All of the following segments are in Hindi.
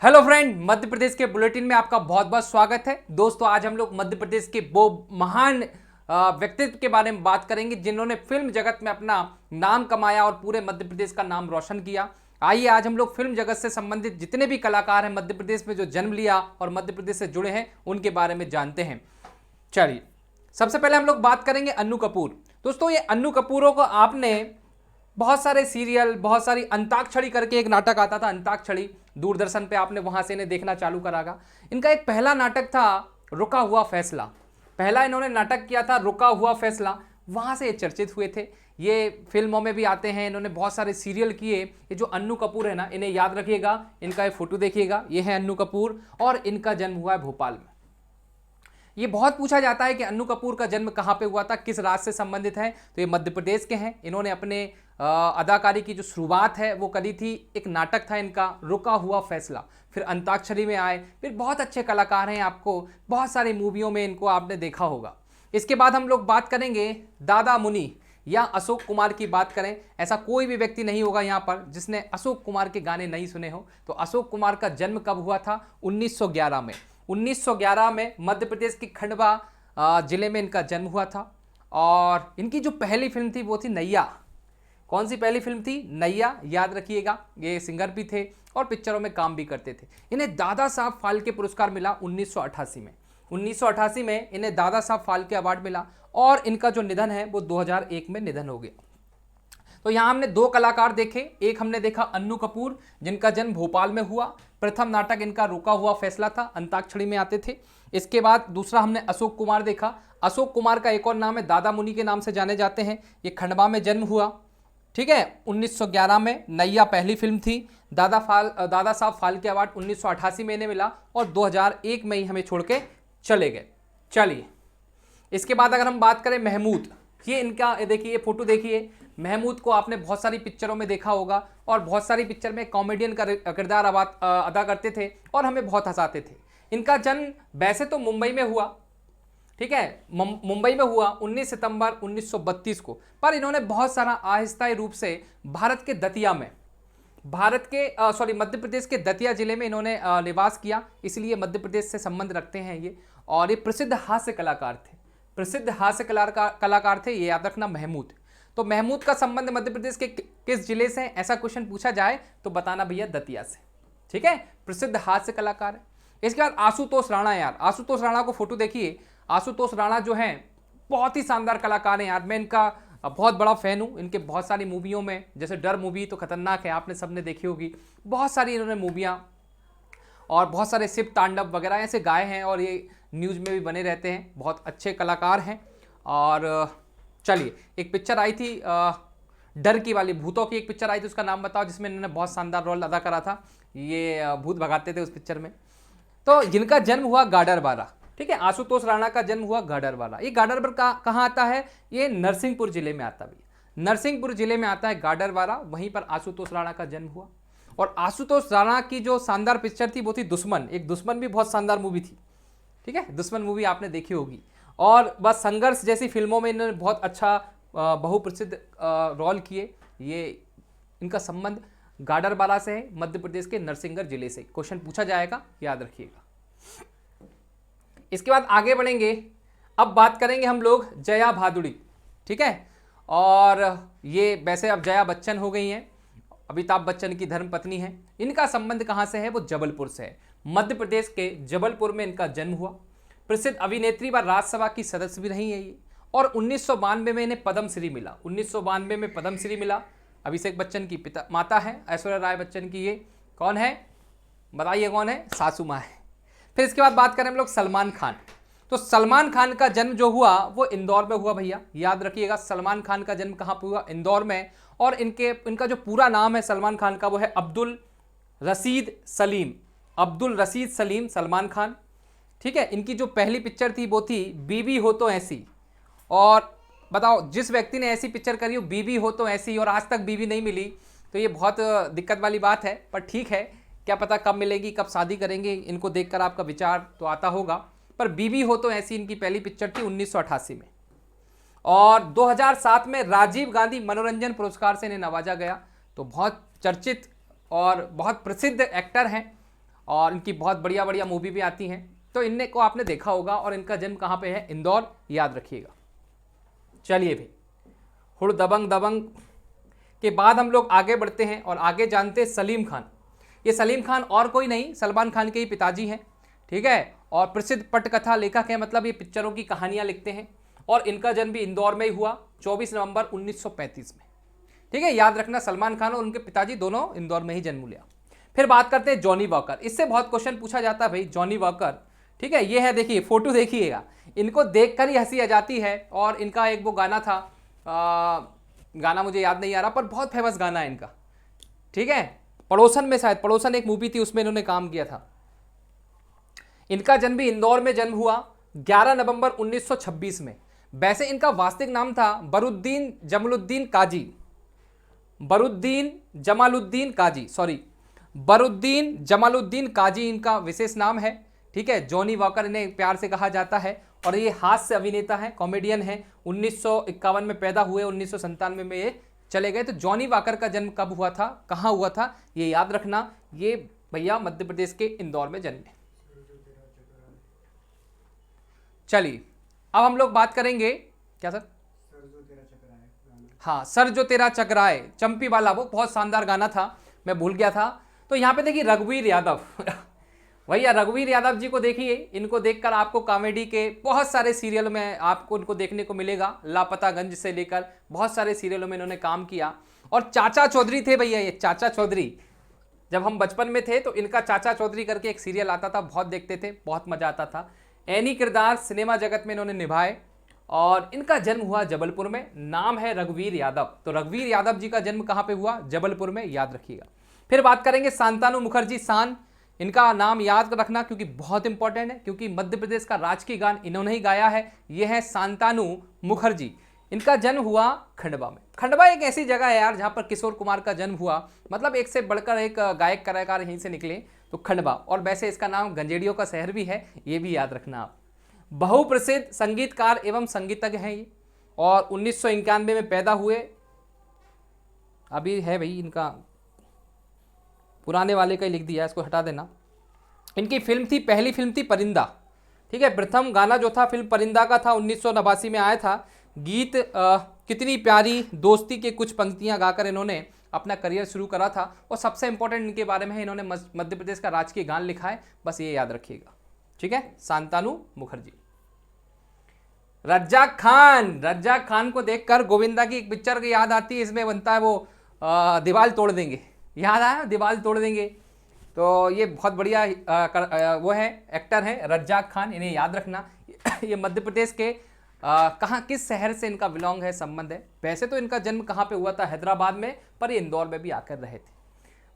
हेलो फ्रेंड, मध्य प्रदेश के बुलेटिन में आपका बहुत बहुत स्वागत है। दोस्तों, आज हम लोग मध्य प्रदेश के वो महान व्यक्तित्व के बारे में बात करेंगे जिन्होंने फिल्म जगत में अपना नाम कमाया और पूरे मध्य प्रदेश का नाम रोशन किया। आइए आज हम लोग फिल्म जगत से संबंधित जितने भी कलाकार हैं मध्य प्रदेश में जो जन्म लिया और मध्य प्रदेश से जुड़े हैं उनके बारे में जानते हैं। चलिए, सबसे पहले हम लोग बात करेंगे अन्नू कपूर। दोस्तों, ये अन्नू कपूरों को आपने बहुत सारे सीरियल, बहुत सारी अंताक्षरी करके एक नाटक आता था अंताक्षरी, दूरदर्शन पे आपने वहां से इन्हें देखना चालू करागा। इनका एक पहला नाटक था रुका हुआ फैसला। पहला इन्होंने नाटक किया था रुका हुआ फैसला, वहां से ये चर्चित हुए थे। ये फिल्मों में भी आते हैं, इन्होंने बहुत सारे सीरियल किए। ये जो अन्नू कपूर है ना, इन्हें याद रखिएगा, इनका ये फोटो देखिएगा, ये है अन्नू कपूर और इनका जन्म हुआ है भोपाल में। ये बहुत पूछा जाता है कि अन्नू कपूर का जन्म कहाँ पे हुआ था, किस राज्य से संबंधित है, तो ये मध्य प्रदेश के हैं। इन्होंने अपने अदाकारी की जो शुरुआत है वो करी थी, एक नाटक था इनका रुका हुआ फैसला, फिर अंताक्षरी में आए, फिर बहुत अच्छे कलाकार हैं, आपको बहुत सारी मूवियों में इनको आपने देखा होगा। इसके बाद हम लोग बात करेंगे दादा मुनि या अशोक कुमार की बात करें। ऐसा कोई भी व्यक्ति नहीं होगा यहाँ पर जिसने अशोक कुमार के गाने नहीं सुने हो। तो अशोक कुमार का जन्म कब हुआ था? 1911 में। 1911 में मध्य प्रदेश की खंडवा जिले में इनका जन्म हुआ था। और इनकी जो पहली फिल्म थी वो थी नैया। कौन सी पहली फिल्म थी? नैया, याद रखिएगा। ये सिंगर भी थे और पिक्चरों में काम भी करते थे। इन्हें दादा साहब फाल्के पुरस्कार मिला 1988 में। 1988 में इन्हें दादा साहब फाल्के अवार्ड मिला और इनका जो निधन है वो 2001 में निधन हो गया। तो यहाँ हमने दो कलाकार देखे। एक हमने देखा अन्नू कपूर जिनका जन्म भोपाल में हुआ। प्रथम नाटक इनका रुका हुआ फैसला था, अंताक्षरी में आते थे। इसके बाद दूसरा हमने अशोक कुमार देखा। अशोक कुमार का एक और नाम है दादा मुनि के नाम से जाने जाते हैं। ये खंडवा में जन्म हुआ, ठीक है, 1911 में। नैया पहली फिल्म थी। दादा साहब फाल्के अवार्ड 1988 में इन्हें मिला और 2001 में ही हमें छोड़ के चले गए। चलिए, इसके बाद अगर हम बात करें महमूद, ये इनका देखिए, ये फोटो देखिए। महमूद को आपने बहुत सारी पिक्चरों में देखा होगा और बहुत सारी पिक्चर में कॉमेडियन का किरदार अदा करते थे और हमें बहुत हंसाते थे। इनका जन्म वैसे तो मुंबई में हुआ, ठीक है, मुंबई में हुआ 19 सितंबर 1932 को, पर इन्होंने बहुत सारा अस्थायी रूप से भारत के दतिया में, मध्य प्रदेश के दतिया जिले में इन्होंने निवास किया, इसलिए मध्य प्रदेश से संबंध रखते हैं ये। और ये प्रसिद्ध हास्य कलाकार थे, प्रसिद्ध हास्य कलाकार थे, ये याद रखना, महमूद। तो महमूद का संबंध मध्य प्रदेश के किस जिले से, ऐसा क्वेश्चन पूछा जाए तो बताना भैया दतिया से, ठीक है, प्रसिद्ध हास्य कलाकार है। इसके बाद आशुतोष राणा। यार आशुतोष राणा को फोटो देखिए। आशुतोष राणा जो हैं बहुत ही शानदार कलाकार हैं यार, मैं इनका बहुत बड़ा फैन हूँ। इनके बहुत सारी मूवियों में, जैसे डर मूवी तो खतरनाक है, आपने सबने देखी होगी। बहुत सारी इन्होंने मूवियाँ और बहुत सारे शिव तांडव वगैरह ऐसे गाए हैं और ये न्यूज़ में भी बने रहते हैं, बहुत अच्छे कलाकार हैं। और चलिए, एक पिक्चर आई थी डर की वाली, भूतों की एक पिक्चर आई थी, उसका नाम बताओ, जिसमें इन्होंने बहुत शानदार रोल अदा करा था। ये भूत भगाते थे उस पिक्चर में। तो जिनका जन्म हुआ गाडरवारा, ठीक है, आशुतोष राणा का जन्म हुआ गाडरवारा। ये गाडरवारा कहाँ आता है? ये नरसिंहपुर जिले में आता है भैया, नरसिंहपुर जिले में आता है गाडरवारा, वहीं पर आशुतोष राणा का जन्म हुआ। और आशुतोष राणा की जो शानदार पिक्चर थी वो थी दुश्मन। एक दुश्मन भी बहुत शानदार मूवी थी, ठीक है, दुश्मन मूवी आपने देखी होगी। और बस संघर्ष जैसी फिल्मों में इन्होंने बहुत अच्छा बहुप्रसिद्ध रोल किए। ये इनका संबंध गाडरवारा से है, मध्य प्रदेश के नरसिंहगढ़ जिले से। क्वेश्चन पूछा जाएगा, याद रखिएगा। इसके बाद आगे बढ़ेंगे। अब बात करेंगे हम लोग जया भादुड़ी, ठीक है। और ये वैसे अब जया बच्चन हो गई हैं, अमिताभ बच्चन की धर्मपत्नी है। इनका संबंध कहाँ से है? वो जबलपुर से है, मध्य प्रदेश के जबलपुर में इनका जन्म हुआ। प्रसिद्ध अभिनेत्री व राज्यसभा की सदस्य भी रही है ये। और 1992 में इन्हें पद्मश्री मिला, 1992 में पद्मश्री मिला। अभिषेक बच्चन की माता है, ऐश्वर्या राय बच्चन की ये कौन है, बताइए कौन है? सासू माँ है। फिर इसके बाद बात करें हम लोग सलमान खान। तो सलमान खान का जन्म जो हुआ वो इंदौर में हुआ भैया, याद रखिएगा। सलमान खान का जन्म कहाँ पर हुआ? इंदौर में। और इनका जो पूरा नाम है सलमान खान का वो है अब्दुल रशीद सलीम, अब्दुल रशीद सलीम सलमान खान, ठीक है। इनकी जो पहली पिक्चर थी वो थी बीबी हो तो ऐसी। और बताओ, जिस व्यक्ति ने ऐसी पिक्चर करी हो बीबी हो तो ऐसी, और आज तक बीबी नहीं मिली, तो ये बहुत दिक्कत वाली बात है। पर ठीक है, क्या पता कब मिलेगी, कब शादी करेंगे, इनको देखकर आपका विचार तो आता होगा। पर बीबी हो तो ऐसी इनकी पहली पिक्चर थी 1988 में। और 2007 में राजीव गांधी मनोरंजन पुरस्कार से इन्हें नवाजा गया। तो बहुत चर्चित और बहुत प्रसिद्ध एक्टर हैं। और इनकी बहुत बढ़िया बढ़िया मूवी भी आती हैं, तो इनने को आपने देखा होगा। और इनका जन्म कहाँ पे है? इंदौर, याद रखिएगा। चलिए भाई, हुड़ दबंग दबंग के बाद हम लोग आगे बढ़ते हैं और आगे जानते हैं सलीम खान। ये सलीम खान और कोई नहीं, सलमान खान के ही पिताजी हैं, ठीक है। और प्रसिद्ध पटकथा लेखक हैं, मतलब ये पिक्चरों की कहानियां लिखते हैं। और इनका जन्म भी इंदौर में ही हुआ 24 नवंबर 1935 में, ठीक है। याद रखना, सलमान खान और उनके पिताजी दोनों इंदौर में ही जन्म लिया। फिर बात करते हैं जॉनी वॉकर। इससे बहुत क्वेश्चन पूछा जाता है भाई, जॉनी वॉकर, ठीक है। ये है, देखिए फोटो देखिएगा, इनको देखकर ही हंसी आ जाती है। और इनका एक वो गाना था, गाना मुझे याद नहीं आ रहा, पर बहुत फेमस गाना है इनका, ठीक है। पड़ोसन में, शायद पड़ोसन एक मूवी थी, उसमें इन्होंने काम किया था। इनका जन्म भी इंदौर में जन्म हुआ 11 नवंबर 1926 में। वैसे इनका वास्तविक नाम था बरुद्दीन जमालुद्दीन काजी, बरुद्दीन जमालुद्दीन काजी, सॉरी, बरुद्दीन जमालुद्दीन काजी इनका विशेष नाम है, ठीक है। जॉनी वॉकर इन्हें प्यार से कहा जाता है। और ये हास्य अभिनेता है, कॉमेडियन है। 1951 में पैदा हुए, 1997 में ये चले गए। तो जॉनी वॉकर का जन्म कब हुआ था, कहाँ हुआ था, ये याद रखना। ये भैया मध्य प्रदेश के इंदौर में जन्मे। चलिए अब हम लोग बात करेंगे, क्या सर? हाँ, सर जो तेरा चकराए, चंपी वाला, वो बहुत शानदार गाना था, मैं भूल गया था। तो यहाँ पे देखिए रघुवीर यादव भैया रघुवीर यादव जी को देखिए, इनको देखकर आपको कॉमेडी के बहुत सारे सीरियल में आपको इनको देखने को मिलेगा। लापतागंज से लेकर बहुत सारे सीरियलों में इन्होंने काम किया। और चाचा चौधरी थे भैया, ये चाचा चौधरी, जब हम बचपन में थे तो इनका चाचा चौधरी करके एक सीरियल आता था, बहुत देखते थे, बहुत मजा आता था। एनी किरदार सिनेमा जगत में इन्होंने निभाए। और इनका जन्म हुआ जबलपुर में, नाम है रघुवीर यादव। तो रघुवीर यादव जी का जन्म कहाँ पे हुआ? जबलपुर में, याद रखिएगा। फिर बात करेंगे शांतनु मुखर्जी शान, इनका नाम याद रखना क्योंकि बहुत इंपॉर्टेंट है, क्योंकि मध्य प्रदेश का राजकीय गान इन्होंने ही गाया है। ये है शांतनु मुखर्जी। इनका जन्म हुआ खंडवा में। खंडवा एक ऐसी जगह है यार जहाँ पर किशोर कुमार का जन्म हुआ, मतलब एक से बढ़कर एक गायक कलाकार यहीं से निकले, तो खंडवा। और वैसे इसका नाम गंजेड़ियों का शहर भी है, ये भी याद रखना आप। बहुप्रसिद्ध संगीतकार एवं संगीतज्ञ हैं ये, और 1991 में पैदा हुए। अभी है भाई, इनका पुराने वाले का ही लिख दिया, इसको हटा देना। इनकी फिल्म थी, पहली फिल्म थी परिंदा, ठीक है। प्रथम गाना जो था फिल्म परिंदा का था, 1989 में आया था। गीत कितनी प्यारी दोस्ती के कुछ पंक्तियां गाकर इन्होंने अपना करियर शुरू करा था। और सबसे इंपॉर्टेंट इनके बारे में है, इन्होंने मध्य प्रदेश का राजकीय गान लिखा है, बस ये याद रखिएगा, ठीक है। शांतनु मुखर्जी। रज्जाक खान, रज्जाक खान को देखकर गोविंदा की एक पिक्चर की याद आती है, इसमें बनता है वो दीवार तोड़ देंगे, याद आया? दीवार तोड़ देंगे। तो ये बहुत बढ़िया वो है, एक्टर है रज्जाक खान, इन्हें याद रखना। ये मध्य प्रदेश के कहाँ, किस शहर से इनका बिलोंग है, संबंध है। वैसे तो इनका जन्म कहाँ पे हुआ था? हैदराबाद में, पर ये इंदौर में भी आकर रहे थे।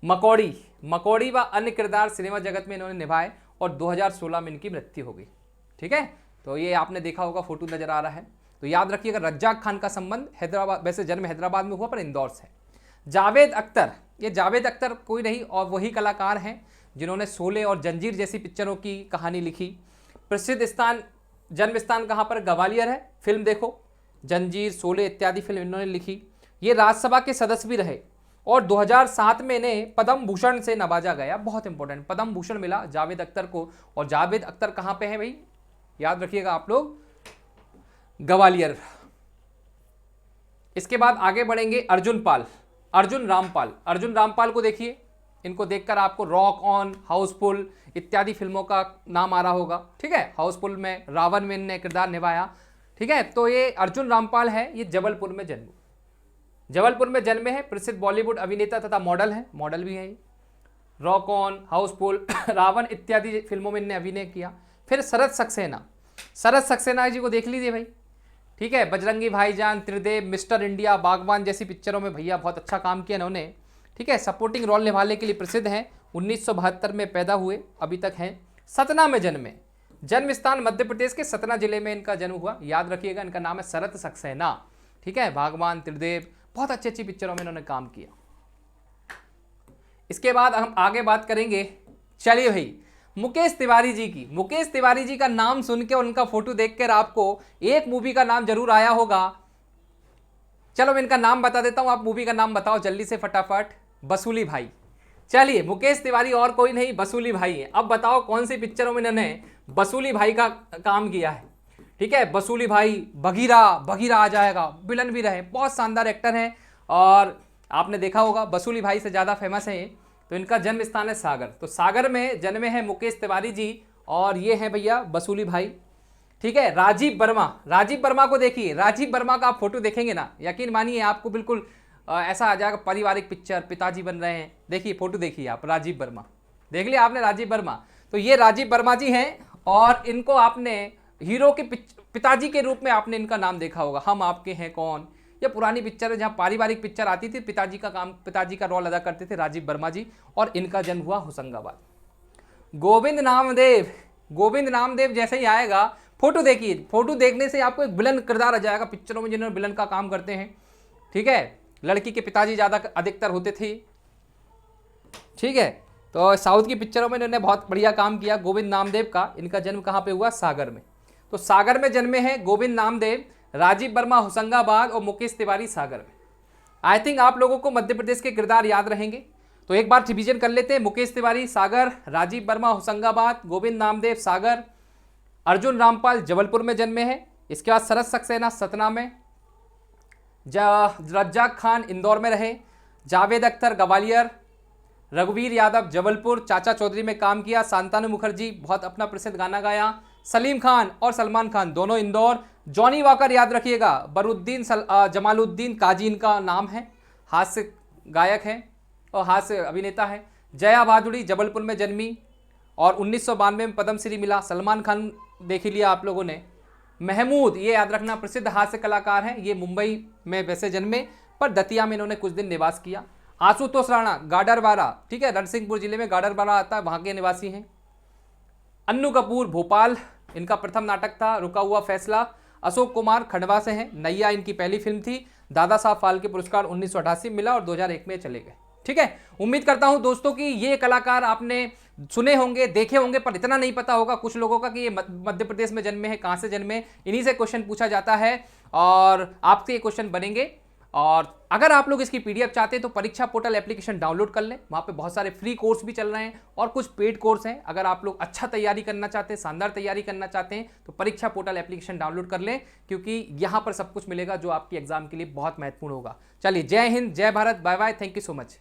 मकौड़ी, मकौड़ी व अन्य किरदार सिनेमा जगत में इन्होंने निभाए, और 2016 में इनकी मृत्यु हो गई, ठीक है। तो ये आपने देखा होगा, फोटो नजर आ रहा है। तो याद रखिएगा, रज्जाक खान का संबंध हैदराबाद, वैसे जन्म हैदराबाद में हुआ पर इंदौर से। जावेद अख्तर, ये जावेद अख्तर कोई नहीं और वही कलाकार हैं जिन्होंने शोले और जंजीर जैसी पिक्चरों की कहानी लिखी। प्रसिद्ध स्थान, जन्म स्थान कहाँ पर? ग्वालियर है। फिल्म देखो, जंजीर, शोले इत्यादि फिल्म इन्होंने लिखी। ये राज्यसभा के सदस्य भी रहे, और 2007 में इन्हें पद्म भूषण से नवाजा गया, बहुत इंपॉर्टेंट, पद्म भूषण मिला जावेद अख्तर को। और जावेद अख्तर कहाँ पे है भाई? याद रखिएगा आप लोग, ग्वालियर। इसके बाद आगे बढ़ेंगे अर्जुन पाल, अर्जुन रामपाल। अर्जुन रामपाल को देखिए, इनको देखकर आपको रॉक ऑन, हाउसफुल इत्यादि फिल्मों का नाम आ रहा होगा, ठीक है। हाउसफुल में रावण में इन्होंने किरदार निभाया, ठीक है। तो ये अर्जुन रामपाल है, ये जबलपुर में जन्म, जबलपुर में जन्मे हैं। प्रसिद्ध बॉलीवुड अभिनेता तथा मॉडल हैं, मॉडल भी हैं। रॉक ऑन, हाउसफुल, रावण इत्यादि फिल्मों में इन्होंने अभिनय किया। फिर शरद सक्सेना, शरद सक्सेना जी को देख लीजिए भाई, ठीक है। बजरंगी भाईजान, त्रिदेव, मिस्टर इंडिया, बागबान जैसी पिक्चरों में भैया बहुत अच्छा काम किया इन्होंने, ठीक है। सपोर्टिंग रोल निभाने के लिए प्रसिद्ध हैं। 1972 में पैदा हुए, अभी तक हैं। सतना में जन्मे, जन्म स्थान मध्य प्रदेश के सतना जिले में इनका जन्म हुआ, याद रखिएगा। इनका नाम है शरद सक्सेना, ठीक है। बागबान, त्रिदेव, बहुत अच्छी अच्छी पिक्चरों में इन्होंने काम किया। इसके बाद हम आगे बात करेंगे, चलिए भाई, मुकेश तिवारी जी की। मुकेश तिवारी जी का नाम सुन के और उनका फोटो देखकर आपको एक मूवी का नाम जरूर आया होगा। चलो मैं इनका नाम बता देता हूं, आप मूवी का नाम बताओ जल्दी से फटाफट। वसूली भाई, चलिए, मुकेश तिवारी और कोई नहीं, वसूली भाई है। अब बताओ कौन सी पिक्चरों में इन्होंने वसूली भाई का काम किया है। ठीक है, वसूली भाई, बघीरा, बघीरा आ जाएगा, विलन भी रहे, बहुत शानदार एक्टर हैं। और आपने देखा होगा वसूली भाई से ज़्यादा फेमस है ये। तो इनका जन्म स्थान है सागर, तो सागर में जन्मे हैं मुकेश तिवारी जी, और ये हैं भैया वसूली भाई। ठीक है, राजीव वर्मा, राजीव वर्मा को देखिए, राजीव वर्मा का आप फोटो देखेंगे ना, यकीन मानिए आपको बिल्कुल ऐसा आ जाएगा, पारिवारिक पिक्चर, पिताजी बन रहे हैं। देखिए फोटो देखिए आप, राजीव वर्मा, देख लिया आपने राजीव वर्मा। तो ये राजीव वर्मा जी हैं, और इनको आपने हीरो के पिताजी के रूप में आपने इनका नाम देखा होगा, हम आपके हैं कौन, ये पुरानी पिक्चर है जहाँ पारिवारिक पिक्चर आती थी, पिताजी का काम, पिताजी का रोल अदा करते थे राजीव वर्मा जी। और इनका जन्म हुआ होशंगाबाद। गोविंद नामदेव, गोविंद नामदेव जैसे ही आएगा, फोटो देखिए, फोटो देखने से आपको एक विलन किरदार आ जाएगा पिक्चरों में जिन्होंने विलन का काम करते हैं। ठीक है, लड़की के पिताजी ज़्यादा अधिकतर होते थे। ठीक है, तो साउथ की पिक्चरों में इन्होंने बहुत बढ़िया काम किया। गोविंद नामदेव का, इनका जन्म कहाँ पे हुआ, सागर में। तो सागर में जन्मे हैं गोविंद नामदेव, राजीव वर्मा होशंगाबाद और मुकेश तिवारी सागर में। आई थिंक आप लोगों को मध्य प्रदेश के किरदार याद रहेंगे, तो एक बार रिवीजन कर लेते हैं। मुकेश तिवारी सागर, राजीव वर्मा होशंगाबाद, गोविंद नामदेव सागर, अर्जुन रामपाल जबलपुर में जन्मे हैं। इसके बाद शरद सक्सेना सतना में, रज्जाक खान इंदौर में रहे, जावेद अख्तर ग्वालियर, रघुवीर यादव जबलपुर, चाचा चौधरी में काम किया, शांतनु मुखर्जी बहुत अपना प्रसिद्ध गाना गाया, सलीम खान और सलमान खान दोनों इंदौर, जॉनी वॉकर याद रखिएगा, बरुद्दीन जमालुद्दीन काजी इनका नाम है, हास्य गायक हैं और हास्य अभिनेता है, जया भादुड़ी जबलपुर में जन्मी और 1992 में पद्मश्री मिला। सलमान खान देख लिया आप लोगों ने। महमूद, ये याद रखना, प्रसिद्ध हास्य कलाकार हैं, ये मुंबई में वैसे जन्मे पर दतिया में इन्होंने कुछ दिन निवास किया। आशुतोष राणा गाडरवारा, ठीक है, रणसिंहपुर जिले में गाडरवारा आता है, वहाँ के निवासी हैं। अन्नू कपूर भोपाल, इनका प्रथम नाटक था रुका हुआ फैसला। अशोक कुमार खंडवा से हैं, नैया इनकी पहली फिल्म थी, दादा साहब फाल्के पुरस्कार 1988 मिला और 2001 में चले गए। ठीक है, उम्मीद करता हूं दोस्तों कि ये कलाकार आपने सुने होंगे, देखे होंगे, पर इतना नहीं पता होगा कुछ लोगों का कि ये मध्य प्रदेश में जन्मे हैं, कहाँ से जन्मे, इन्हीं से क्वेश्चन पूछा जाता है और आपसे ये क्वेश्चन बनेंगे। और अगर आप लोग इसकी पीडीएफ चाहते हैं तो परीक्षा पोर्टल एप्लीकेशन डाउनलोड कर लें, वहाँ पे बहुत सारे फ्री कोर्स भी चल रहे हैं और कुछ पेड कोर्स हैं। अगर आप लोग अच्छा तैयारी करना चाहते हैं, शानदार तैयारी करना चाहते हैं तो परीक्षा पोर्टल एप्लीकेशन डाउनलोड कर लें, क्योंकि यहाँ पर सब कुछ मिलेगा जो आपकी एग्जाम के लिए बहुत महत्वपूर्ण होगा। चलिए, जय हिंद, जय Bharat, bye bye, thank you so much.